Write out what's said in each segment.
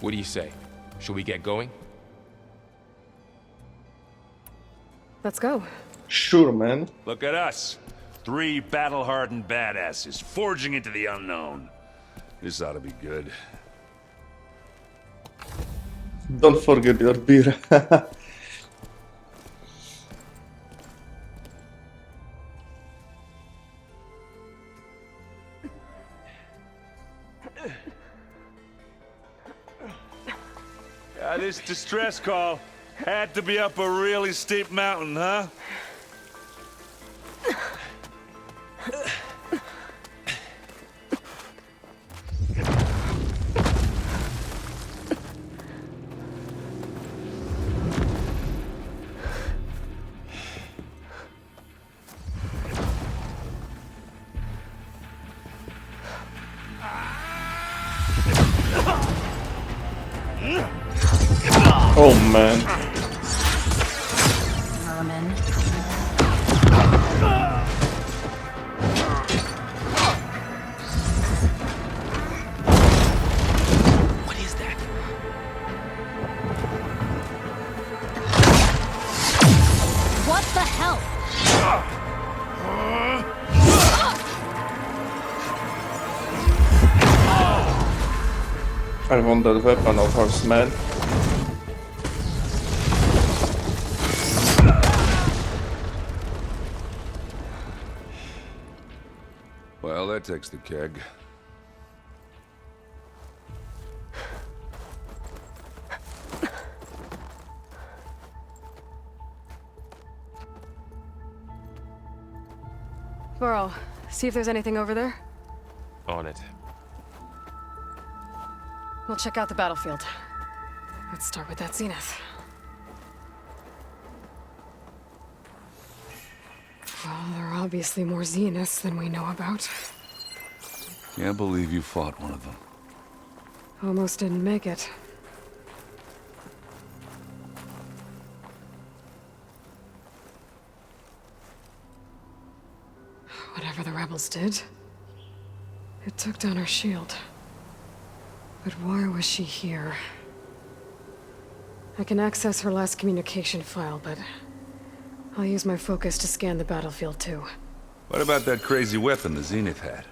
What do you say? Should we get going? Let's go. Sure, man. Look at us. 3 battle-hardened badasses forging into the unknown. This ought to be good. Don't forget your beer. This distress call had to be up a really steep mountain, huh? Oh man. Vermin. What is that? What the hell? I want that weapon of ours, man. Well, that takes the keg. Varl, see if there's anything over there. On it. We'll check out the battlefield. Let's start with that zenith. Well, there are obviously more zeniths than we know about. Can't believe you fought one of them. Almost didn't make it. Whatever the rebels did, it took down her shield. But why was she here? I can access her last communication file, but I'll use my focus to scan the battlefield too. What about that crazy weapon the Zenith had?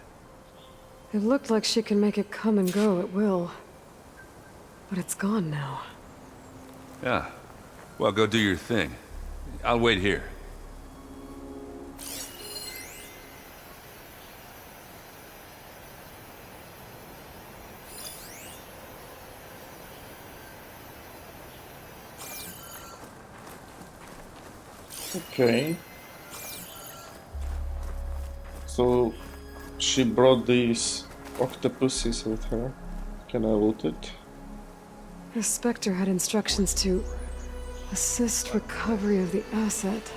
It looked like she can make it come and go at will. But it's gone now. Yeah. Well, go do your thing. I'll wait here. Okay. So she brought these octopuses with her. Can I loot it? The Spectre had instructions to assist recovery of the asset.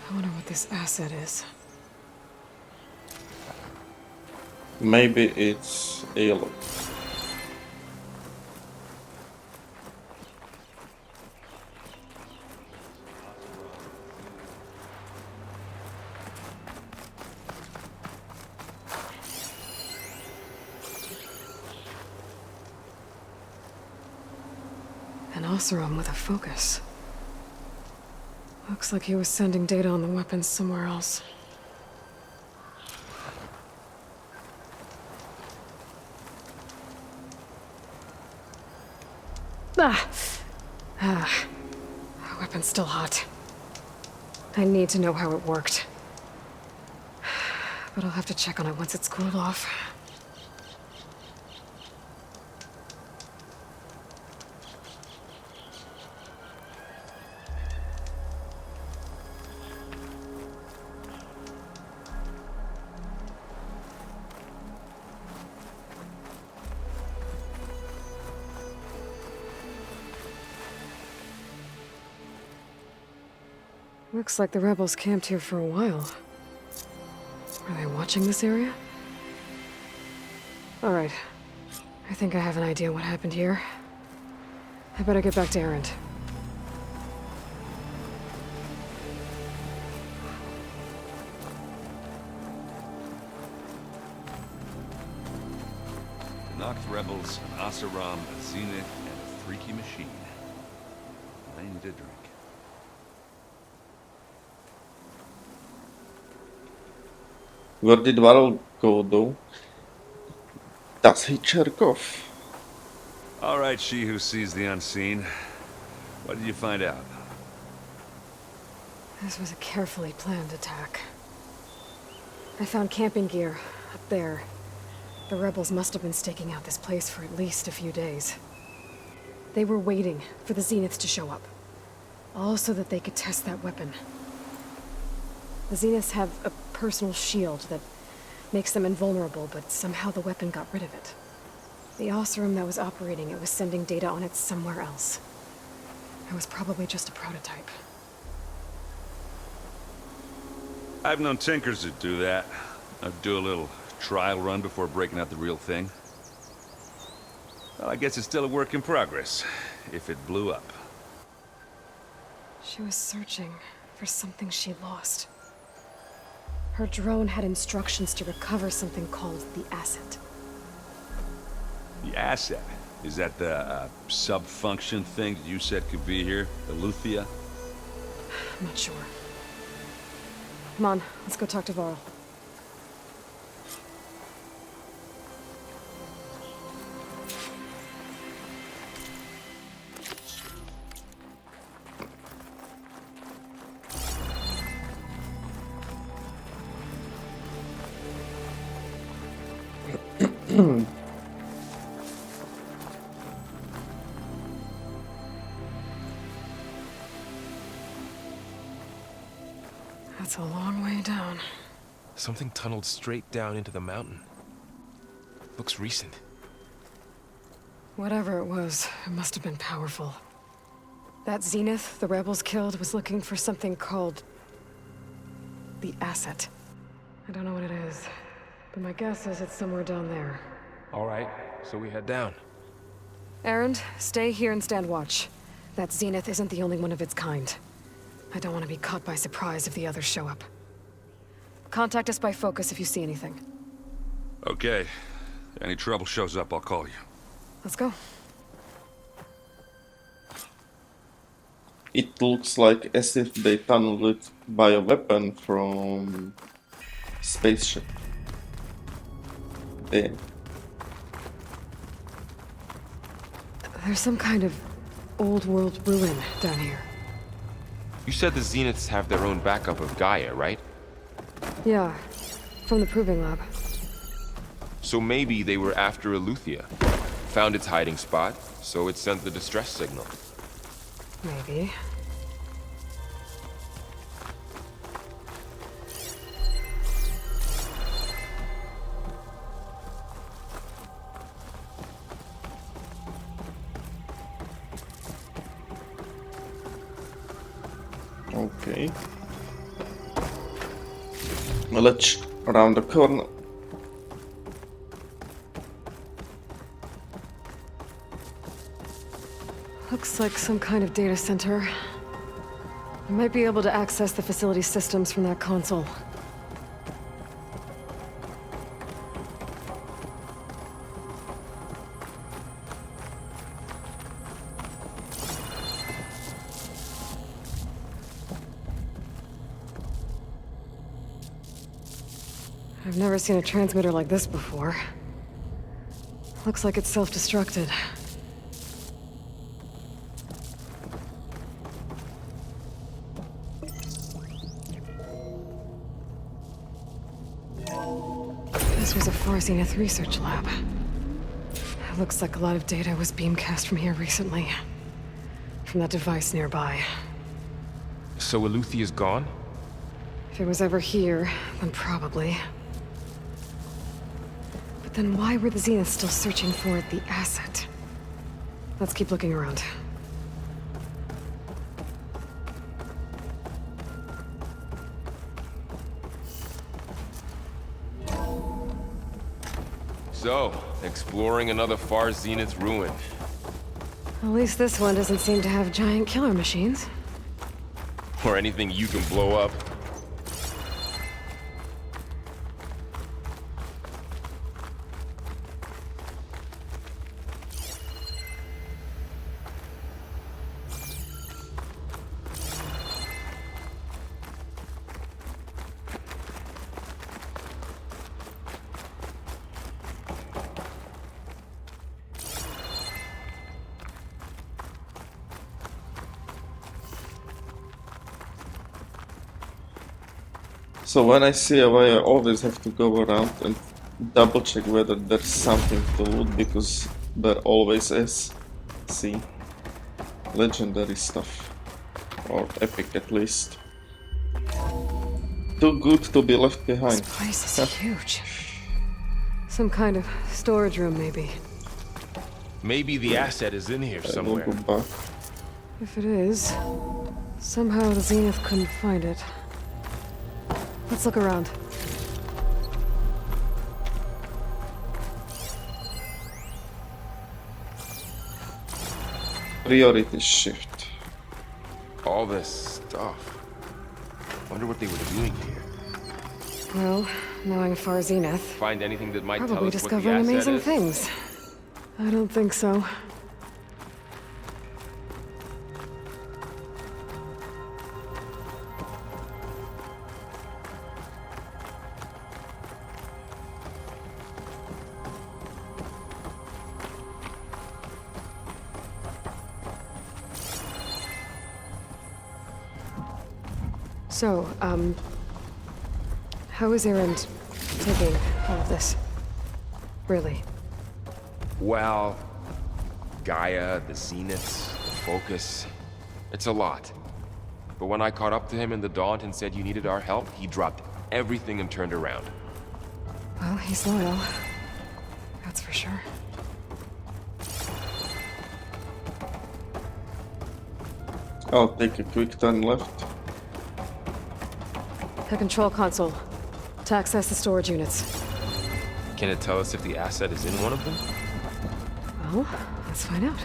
I wonder what this asset is. Maybe it's Aloy. An Oseram with a focus. Looks like he was sending data on the weapons somewhere else. The weapon's still hot. I need to know how it worked. But I'll have to check on it once it's cooled off. Looks like the rebels camped here for a while. Are they watching this area? Alright. I think I have an idea what happened here. I better get back to Erend. Knocked rebels rebels, an Oseram, a Zenith, and a freaky machine. I need a drink. Where did Varl go though? Does he jerk off? All right, she who sees the unseen. What did you find out? This was a carefully planned attack. I found camping gear up there. The rebels must have been staking out this place for at least a few days. They were waiting for the Zeniths to show up. All so that they could test that weapon. The Zeniths have a personal shield that makes them invulnerable, but somehow the weapon got rid of it. The Oseram that was operating it was sending data on it somewhere else. It was probably just a prototype. I've known tinkers that do that. I'd do a little trial run before breaking out the real thing. Well, I guess it's still a work in progress, if it blew up. She was searching for something she lost. Her drone had instructions to recover something called the asset. The asset? Is that the sub-function thing that you said could be here? Eleuthia? I'm not sure. Come on, let's go talk to Varl. That's a long way down. Something tunneled straight down into the mountain. Looks recent. Whatever it was, it must have been powerful. That Zenith the rebels killed was looking for something called the asset. I don't know what it is, but my guess is it's somewhere down there. All right, so we head down. Erend, stay here and stand watch. That Zenith isn't the only one of its kind. I don't want to be caught by surprise if the others show up. Contact us by focus if you see anything. Okay. Any trouble shows up, I'll call you. Let's go. It looks like as if they tunneled it by a weapon from spaceship. Damn. There's some kind of old world ruin down here. You said the Zeniths have their own backup of GAIA, right? Yeah, from the proving lab. So maybe they were after Eleuthia. Found its hiding spot, so it sent the distress signal. Maybe. Okay. Well, let's around the corner. Looks like some kind of data center. I might be able to access the facility systems from that console. I've never seen a transmitter like this before. Looks like it's self-destructed. This was a Far Zenith research lab. It looks like a lot of data was beamcast from here recently. From that device nearby. So Eleuthia's gone? If it was ever here, then probably. But then why were the Zeniths still searching for the asset? Let's keep looking around. So, exploring another Far Zenith ruin. At least this one doesn't seem to have giant killer machines. Or anything you can blow up. So when I see a way, I always have to go around and double check whether there's something to loot, because there always is. See? Legendary stuff. Or epic at least. Too good to be left behind. This place is huge. Some kind of storage room, maybe. Maybe the asset is in here I will somewhere. go back. If it is, somehow the Zenith couldn't find it. Let's look around. Priority shift. All this stuff. Wonder what they were doing here. Well, knowing Far Zenith, Find anything that might tell probably us what the discovering asset amazing is? things. I don't think so. So, how is Erend taking all of this? Really? Well, GAIA, the Zeniths, the Focus. It's a lot. But when I caught up to him in the Daunt and said you needed our help, he dropped everything and turned around. Well, he's loyal. That's for sure. I'll take a quick turn left. The control console. To access the storage units. Can it tell us if the asset is in one of them? Well, let's find out.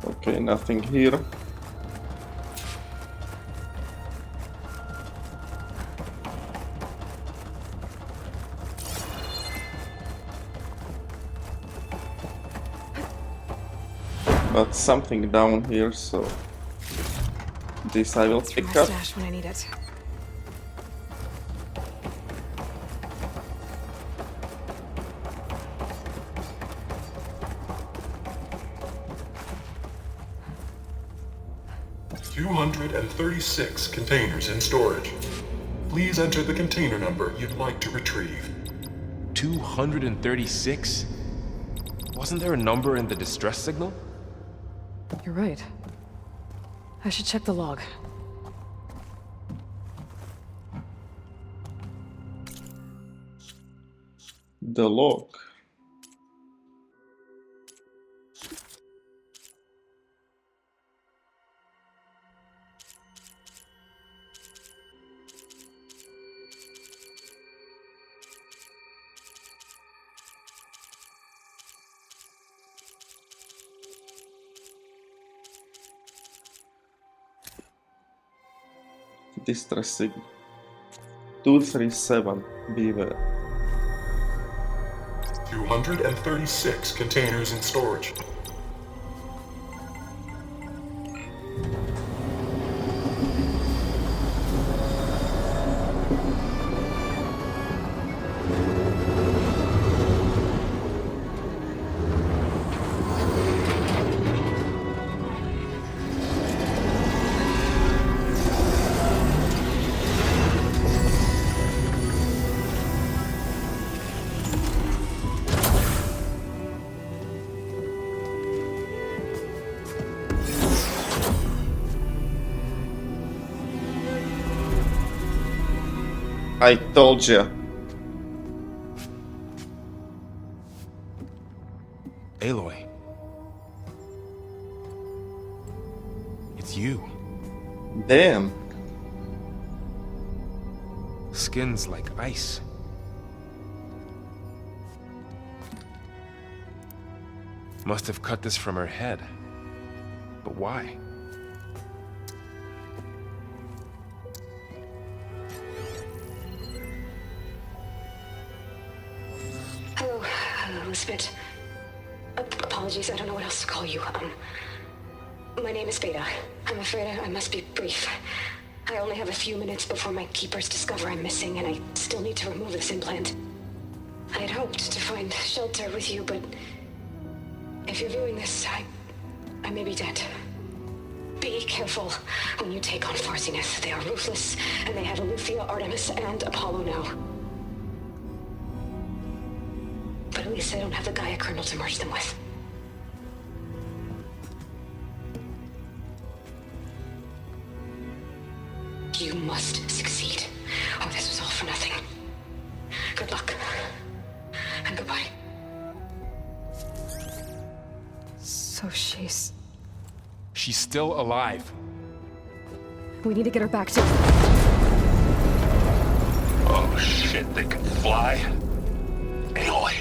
Okay, nothing here. But something down here, so this I will It's pick my up. stash when I need it. $236 containers in storage. Please enter the container number you'd like to retrieve. 236? Wasn't there a number in the distress signal? You're right. I should check the log. The log. Distress signal. 237. Beware. 236 containers in storage. I told ya. Aloy. It's you. Damn. Skin's like ice. Must have cut this from her head. But why? Hello, Elizabeth. Apologies, I don't know what else to call you. My name is Beta. I'm afraid I must be brief. I only have a few minutes before my keepers discover I'm missing, and I still need to remove this implant. I had hoped to find shelter with you, but if you're viewing this, I may be dead. Be careful when you take on Farsiness. They are ruthless, and they have Eleuthia, Artemis, and Apollo now. But at least they don't have the Gaia kernel to merge them with. You must succeed, or this was all for nothing. Good luck. And goodbye. So she's... She's still alive. We need to get her back to... Oh shit, they can fly? Aloy!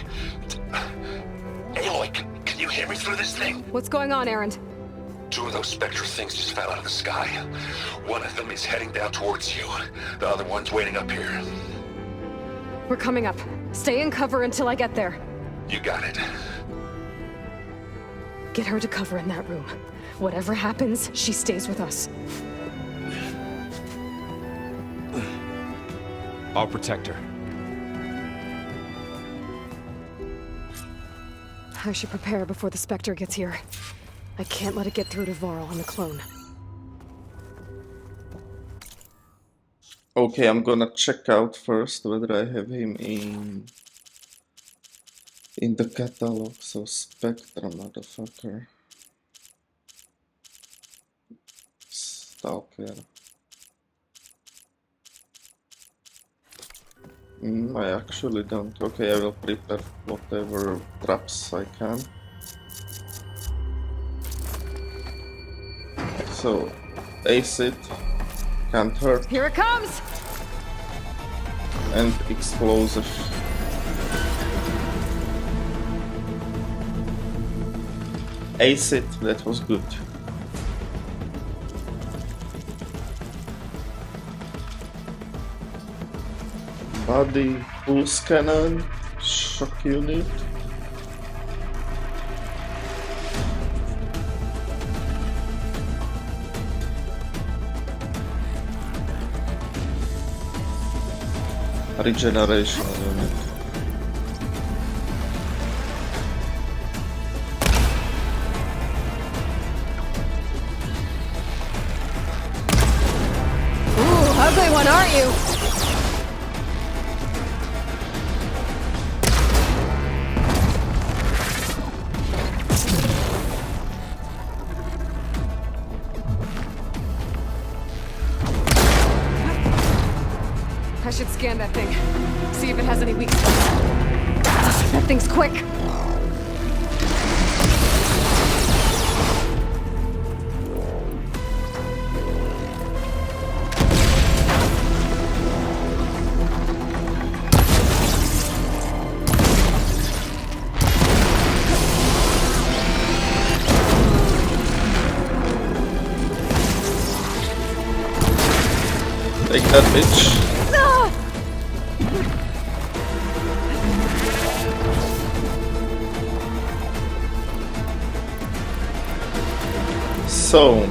Aloy, can you hear me through this thing? What's going on, Erend? 2 of those spectral things just fell out of the sky. One of them is heading down towards you. The other one's waiting up here. We're coming up. Stay in cover until I get there. You got it. Get her to cover in that room. Whatever happens, she stays with us. I'll protect her. I should prepare before the Spectre gets here. I can't let it get through to Varl and the clone. Okay, I'm gonna check out first whether I have him in the catalog. So Spectra, motherfucker. Stalker. I actually don't. Okay, I will prepare whatever traps I can. So, acid, can't hurt, Here it comes! and explosive. Acid, that was good. Body, pulse cannon, shock unit. Regeneration unit. Ooh, ugly one, aren't you? I should scan that thing. See if it has any weak spots. That thing's quick. Take that, bitch. So,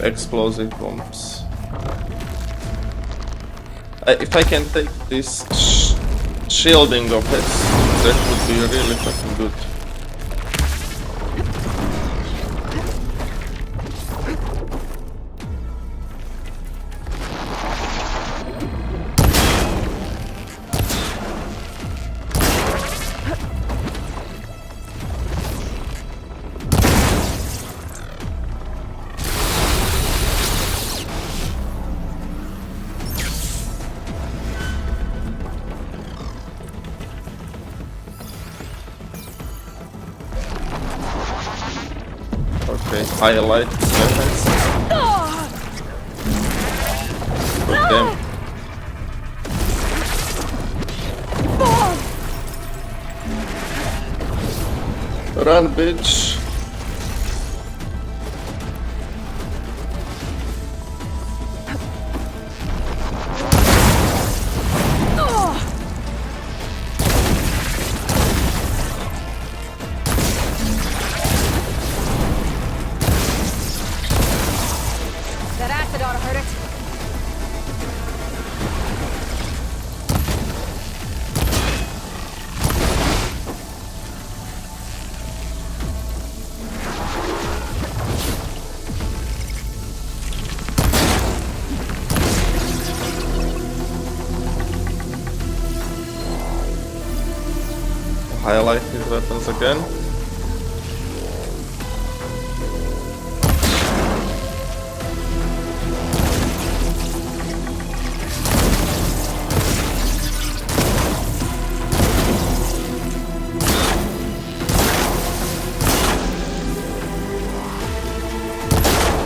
explosive bombs. If I can take this shielding of it, that would be really fucking good. Okay, highlight weapons. Put them. Run, bitch. That acid ought to hurt it. highlight his weapons again.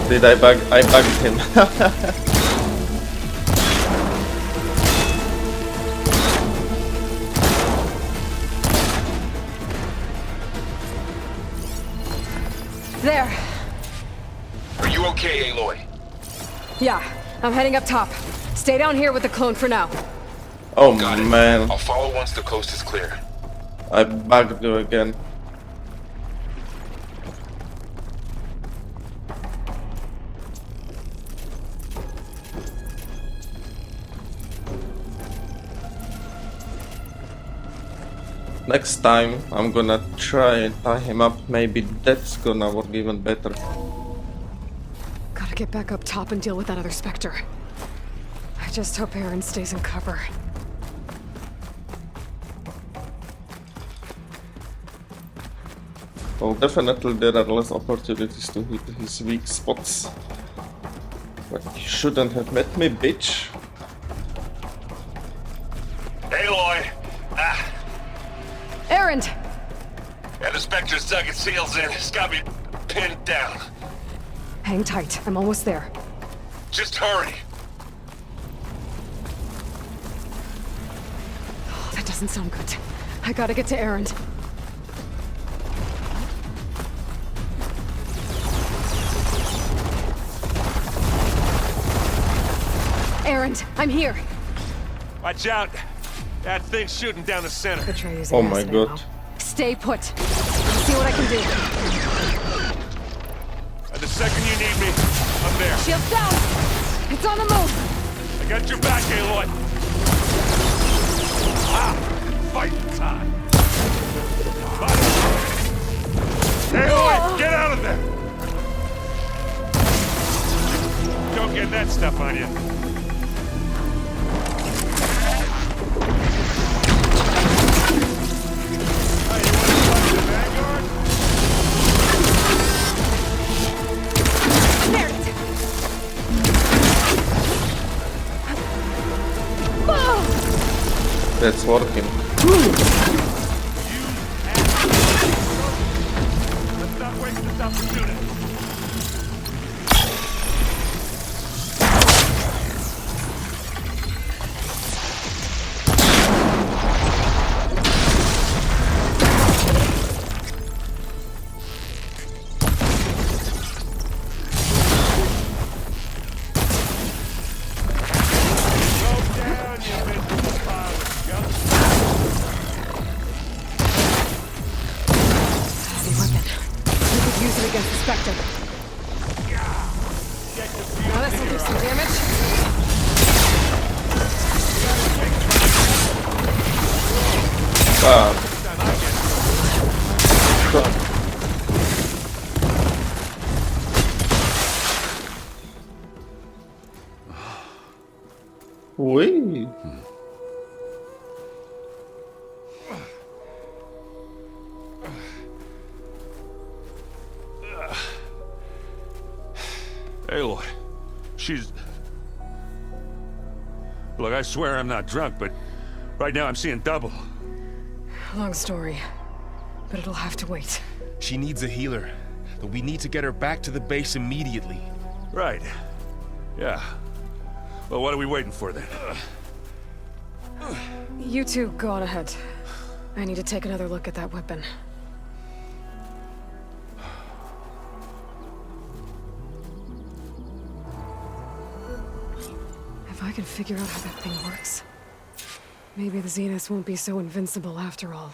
Did I bug? I bugged him. There. Are you okay, Aloy? Yeah, I'm heading up top. Stay down here with the clone for now. Oh Got it. man, I'll follow once the coast is clear. I bugged you again. Next time I'm gonna try and tie him up, maybe that's gonna work even better. Gotta get back up top and deal with that other Spectre. I just hope Erend stays in cover. Well, definitely there are less opportunities to hit his weak spots. But you shouldn't have met me, bitch. Aloy! Ah! Erend! Yeah, the Spectre's dug its heels in. It's got me pinned down. Hang tight, I'm almost there. Just hurry. Oh, that doesn't sound good. I gotta get to Erend. Erend, I'm here. Watch out! That thing's shooting down the center. The tray using Oh my acid god. ammo. Stay put. I'll see what I can do. And the second you need me, I'm there. Shields down! It's on the move! I got your back, Aloy. Ah! Fight time! Aloy, get out of there! Don't get that stuff on you. That's working. Let's not waste this opportunity. Wee. Aloy, she's... Look, I swear I'm not drunk, but right now I'm seeing double. Long story, but it'll have to wait. She needs a healer, but we need to get her back to the base immediately. Right. Yeah. Well, what are we waiting for then? You two go on ahead. I need to take another look at that weapon. If I can figure out how that thing works, maybe the Zeniths won't be so invincible after all.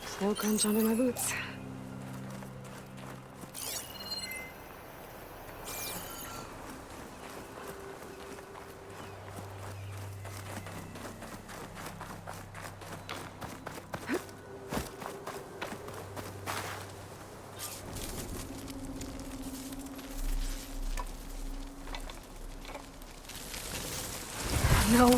Snow crunch under my boots. No.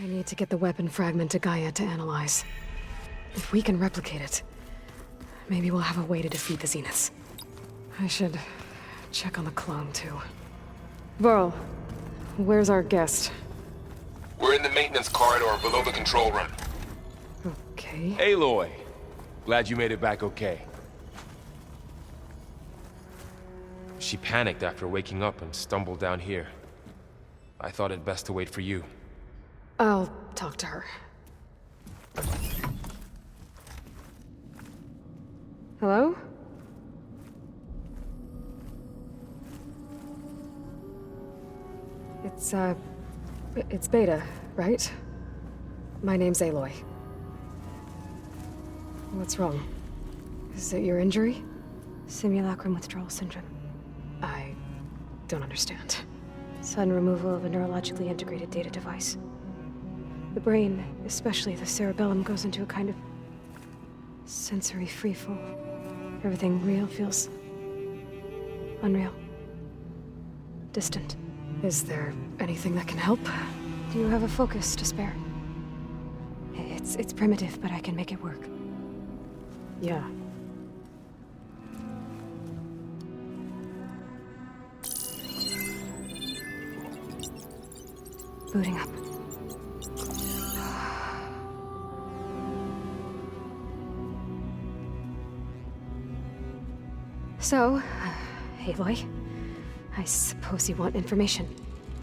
I need to get the weapon fragment to Gaia to analyze. If we can replicate it, maybe we'll have a way to defeat the Zeniths. I should check on the clone, too. Varl, where's our guest? We're in the maintenance corridor below the control room. Okay. Aloy, glad you made it back okay. She panicked after waking up and stumbled down here. I thought it best to wait for you. I'll talk to her. Hello? It's Beta, right? My name's Aloy. What's wrong? Is it your injury? Simulacrum withdrawal syndrome. I don't understand. Sudden removal of a neurologically integrated data device. The brain, especially the cerebellum, goes into a kind of sensory freefall. Everything real feels unreal. Distant. Is there anything that can help? Do you have a focus to spare? It's primitive, but I can make it work. Yeah. Booting up. So, Aloy, I suppose you want information.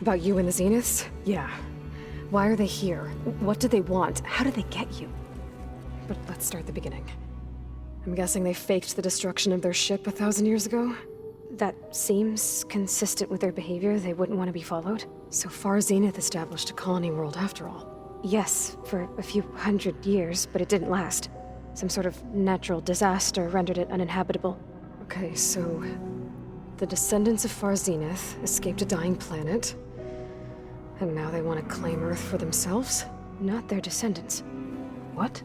About you and the Zeniths? Yeah. Why are they here? What do they want? How did they get you? But let's start at the beginning. I'm guessing they faked the destruction of their ship 1,000 years ago? That seems consistent with their behavior. They wouldn't want to be followed. So far, Zenith established a colony world after all. Yes, for a few hundred years, but it didn't last. Some sort of natural disaster rendered it uninhabitable. Okay, so the descendants of Far Zenith escaped a dying planet, and now they want to claim Earth for themselves? Not their descendants. What?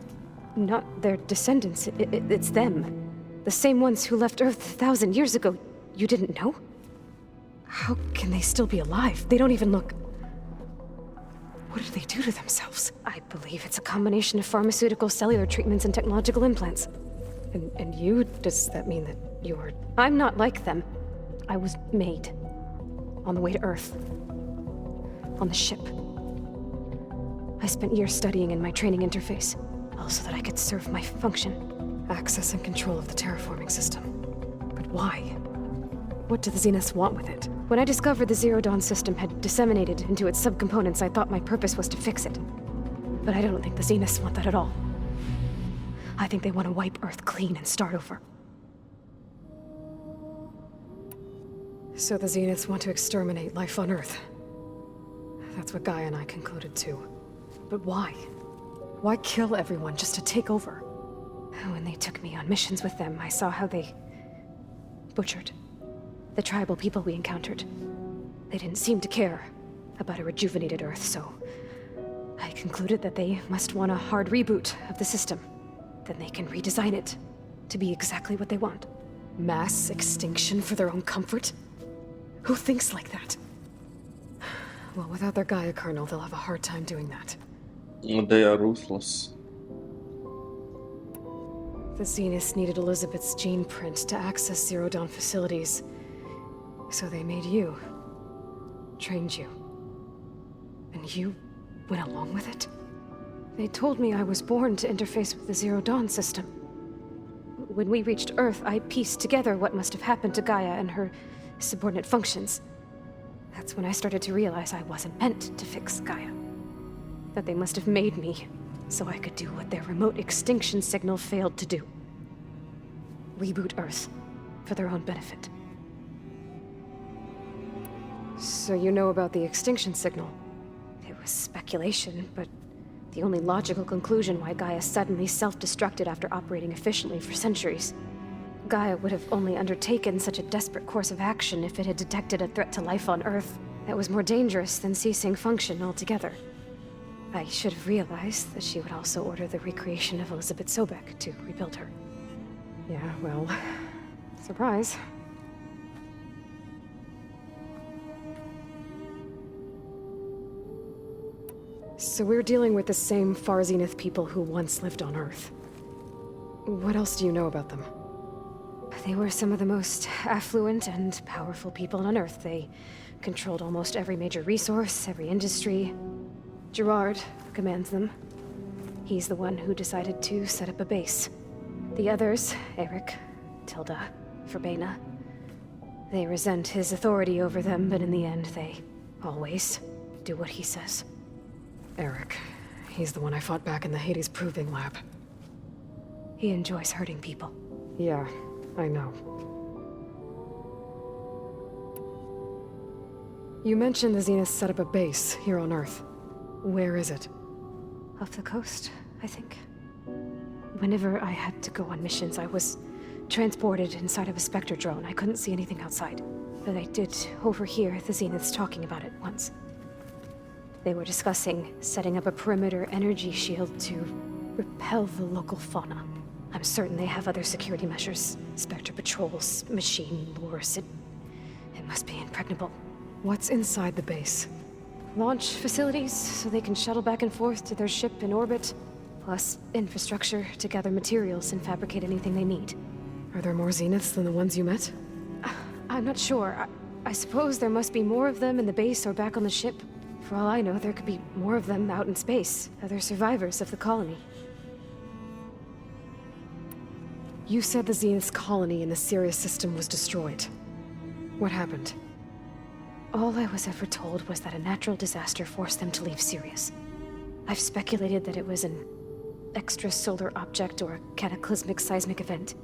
Not their descendants. It's them. The same ones who left Earth 1,000 years ago. You didn't know? How can they still be alive? They don't even look... What did they do to themselves? I believe it's a combination of pharmaceutical, cellular treatments, and technological implants. And you? Does that mean that you're... I'm not like them. I was made. On the way to Earth. On the ship. I spent years studying in my training interface, all so that I could serve my function. Access and control of the terraforming system. But why? What do the Zeniths want with it? When I discovered the Zero Dawn system had disseminated into its subcomponents, I thought my purpose was to fix it. But I don't think the Zeniths want that at all. I think they want to wipe Earth clean and start over. So the Zeniths want to exterminate life on Earth. That's what Gaia and I concluded too. But why? Why kill everyone just to take over? When they took me on missions with them, I saw how they butchered the tribal people we encountered. They didn't seem to care about a rejuvenated Earth, so I concluded that they must want a hard reboot of the system. Then they can redesign it to be exactly what they want. Mass extinction for their own comfort? Who thinks like that? Well, without their Gaia kernel, they'll have a hard time doing that. They are ruthless. The Zeniths needed Elizabeth's gene print to access Zero Dawn facilities. So they made you. Trained you. And you went along with it? They told me I was born to interface with the Zero Dawn system. When we reached Earth, I pieced together what must have happened to Gaia and her subordinate functions. That's when I started to realize I wasn't meant to fix Gaia. That they must have made me so I could do what their remote extinction signal failed to do. Reboot Earth for their own benefit. So you know about the extinction signal? It was speculation, but the only logical conclusion why Gaia suddenly self-destructed after operating efficiently for centuries. Gaia would have only undertaken such a desperate course of action if it had detected a threat to life on Earth that was more dangerous than ceasing function altogether. I should have realized that she would also order the recreation of Elizabeth Sobek to rebuild her. Yeah, well, surprise. So we're dealing with the same Far Zenith people who once lived on Earth. What else do you know about them? They were some of the most affluent and powerful people on Earth. They controlled almost every major resource, every industry. Gerard commands them. He's the one who decided to set up a base. The others, Eric, Tilda, Verbena, they resent his authority over them, but in the end, they always do what he says. Eric. He's the one I fought back in the Hades Proving Lab. He enjoys hurting people. Yeah, I know. You mentioned the Zenith set up a base here on Earth. Where is it? Off the coast, I think. Whenever I had to go on missions, I was transported inside of a Spectre drone. I couldn't see anything outside. But I did overhear the Zeniths talking about it once. They were discussing setting up a perimeter energy shield to repel the local fauna. I'm certain they have other security measures. Spectre patrols, machine lures. It must be impregnable. What's inside the base? Launch facilities, so they can shuttle back and forth to their ship in orbit. Plus infrastructure to gather materials and fabricate anything they need. Are there more Zeniths than the ones you met? I'm not sure. I suppose there must be more of them in the base or back on the ship. For all I know, there could be more of them out in space. Other survivors of the colony. You said the Zenith's colony in the Sirius system was destroyed. What happened? All I was ever told was that a natural disaster forced them to leave Sirius. I've speculated that it was an extrasolar object or a cataclysmic seismic event.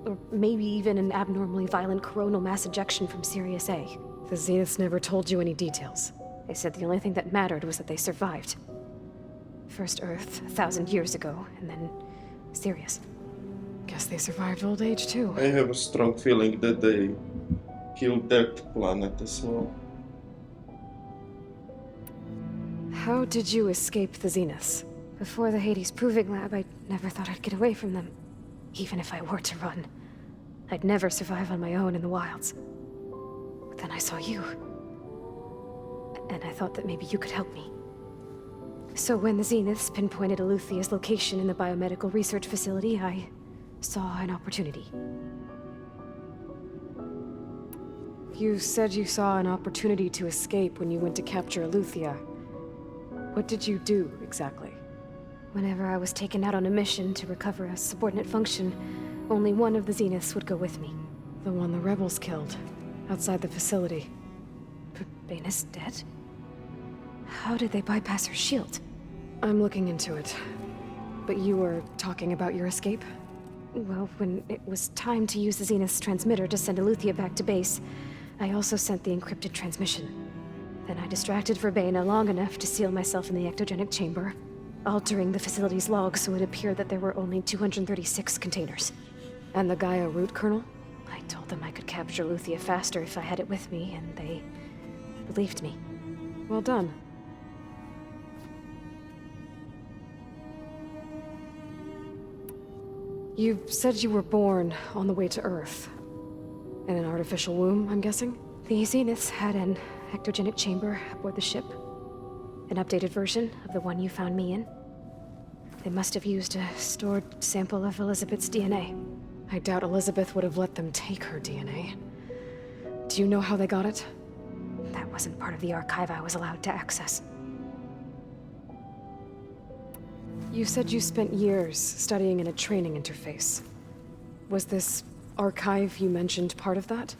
Or maybe even an abnormally violent coronal mass ejection from Sirius A. The Zeniths never told you any details. They said the only thing that mattered was that they survived. First Earth, 1,000 years ago, and then Sirius. Guess they survived old age too. I have a strong feeling that they killed that planet as well. How did you escape the Zeniths? Before the Hades Proving Lab, I never thought I'd get away from them. Even if I were to run. I'd never survive on my own in the wilds. But then I saw you. And I thought that maybe you could help me. So when the Zeniths pinpointed Eleuthia's location in the biomedical research facility, I saw an opportunity. You said you saw an opportunity to escape when you went to capture Eleuthia. What did you do, exactly? Whenever I was taken out on a mission to recover a subordinate function, only one of the Zeniths would go with me. The one the rebels killed, outside the facility. Baina's dead? How did they bypass her shield? I'm looking into it. But you were talking about your escape? Well, when it was time to use the Zenith's transmitter to send Eleuthia back to base, I also sent the encrypted transmission. Then I distracted Verbena long enough to seal myself in the ectogenic chamber, altering the facility's log so it appeared that there were only 236 containers. And the GAIA root kernel? I told them I could capture Eleuthia faster if I had it with me, and they believed me. Well done. You said you were born on the way to Earth. In an artificial womb, I'm guessing? The Zeniths had an ectogenic chamber aboard the ship. An updated version of the one you found me in. They must have used a stored sample of Elizabeth's DNA. I doubt Elizabeth would have let them take her DNA. Do you know how they got it? That wasn't part of the archive I was allowed to access. You said you spent years studying in a training interface. Was this archive you mentioned part of that?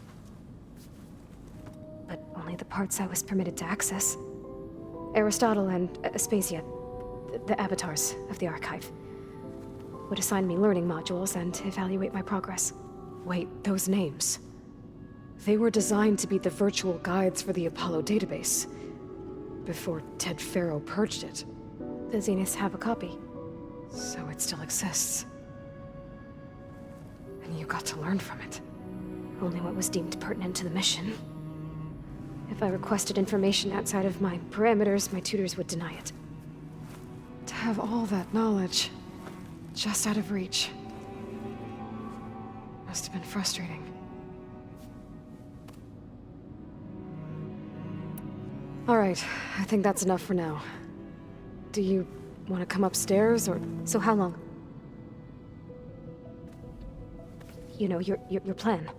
But only the parts I was permitted to access. Aristotle and Aspasia, the avatars of the archive, would assign me learning modules and evaluate my progress. Wait, those names. They were designed to be the virtual guides for the Apollo database, before Ted Faro purged it. The Zeniths have a copy. So it still exists. And you got to learn from it. Only what was deemed pertinent to the mission. If I requested information outside of my parameters, my tutors would deny it. To have all that knowledge, just out of reach. Must have been frustrating. All right, I think that's enough for now. Do you want to come upstairs, or... So how long? You know, your plan.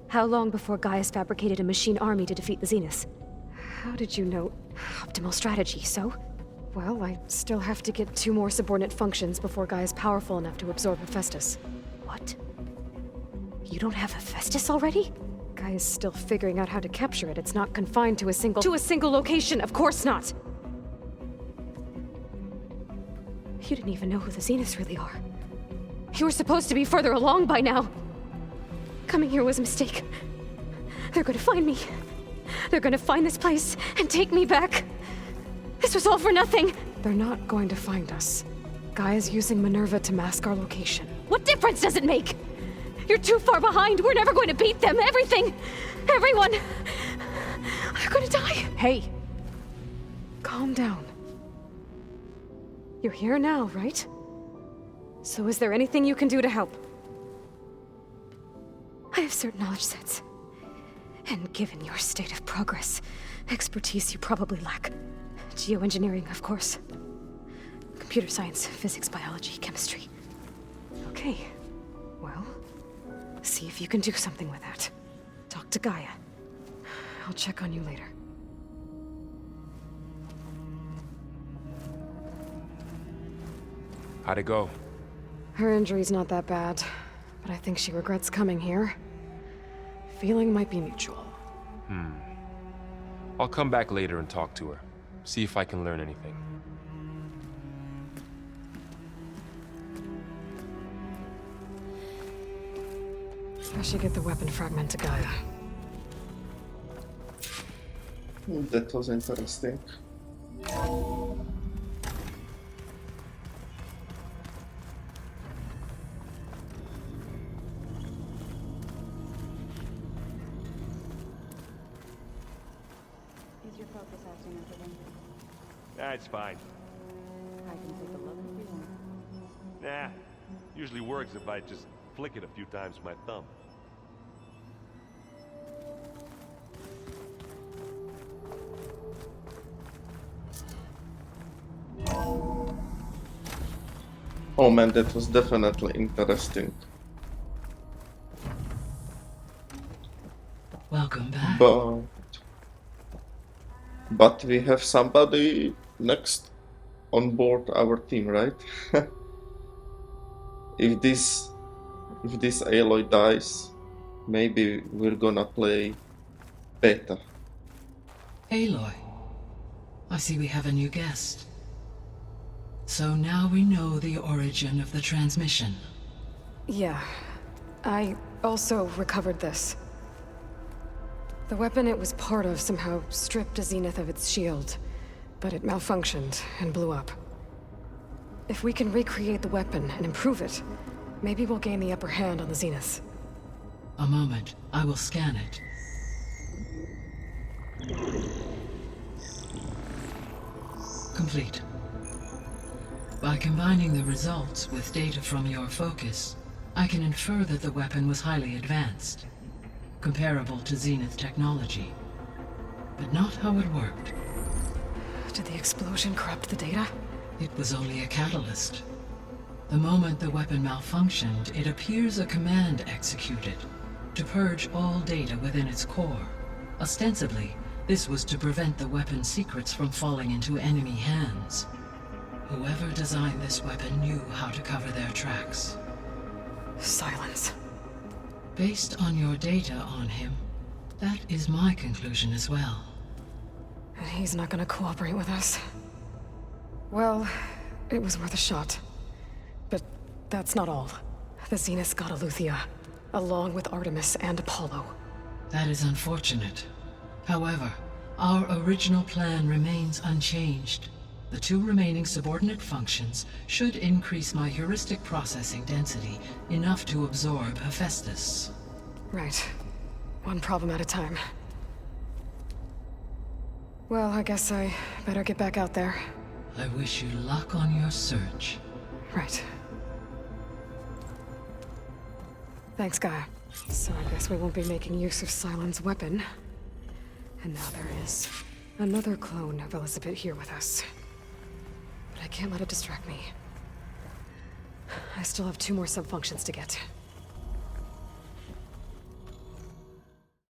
How long before Gaia's fabricated a machine army to defeat the Zeniths? How did you know? Optimal strategy, so? Well, I still have to get 2 more subordinate functions before Gaia's powerful enough to absorb Hephaestus. What? You don't have Hephaestus already? Gaia's still figuring out how to capture it. It's not confined to a single... To a single location, of course not! You didn't even know who the Zeniths really are. You were supposed to be further along by now. Coming here was a mistake. They're gonna find me. They're gonna find this place and take me back. This was all for nothing. They're not going to find us. Gaia's using Minerva to mask our location. What difference does it make? You're too far behind. We're never going to beat them. Everything. Everyone. They're gonna die. Hey. Calm down. You're here now, right? So is there anything you can do to help? I have certain knowledge sets. And given your state of progress, expertise you probably lack. Geoengineering, of course. Computer science, physics, biology, chemistry. Okay. Well, see if you can do something with that. Talk to Gaia. I'll check on you later. How'd it go? Her injury's not that bad, but I think she regrets coming here. Feeling might be mutual. I'll come back later and talk to her. See if I can learn anything. I should get the weapon fragment to Gaia. That was interesting. Nah, it's fine. I can take a look if you want. Nah, usually works if I just flick it a few times with my thumb. Oh man, that was definitely interesting. Welcome back. But we have somebody next on board our team, right? If this Aloy dies, maybe we're gonna play Petra. Aloy, I see we have a new guest. So now we know the origin of the transmission. Yeah. I also recovered this. The weapon it was part of somehow stripped a Zenith of its shield, but it malfunctioned and blew up. If we can recreate the weapon and improve it, maybe we'll gain the upper hand on the Zeniths. A moment, I will scan it. Complete. By combining the results with data from your focus, I can infer that the weapon was highly advanced, comparable to Zenith technology, but not how it worked. Did the explosion corrupt the data? It was only a catalyst. The moment the weapon malfunctioned, it appears a command executed to purge all data within its core. Ostensibly, this was to prevent the weapon's secrets from falling into enemy hands. Whoever designed this weapon knew how to cover their tracks. Sylens. Based on your data on him, that is my conclusion as well. And he's not gonna cooperate with us. Well, it was worth a shot. But that's not all. The Zeniths got Eleuthia, along with Artemis and Apollo. That is unfortunate. However, our original plan remains unchanged. The 2 remaining subordinate functions should increase my heuristic processing density enough to absorb Hephaestus. Right. One problem at a time. Well, I guess I better get back out there. I wish you luck on your search. Right. Thanks, Gaia. So I guess we won't be making use of Sylens' weapon. And now there is another clone of Elizabeth here with us. but I can't let it distract me. I still have 2 more subfunctions to get.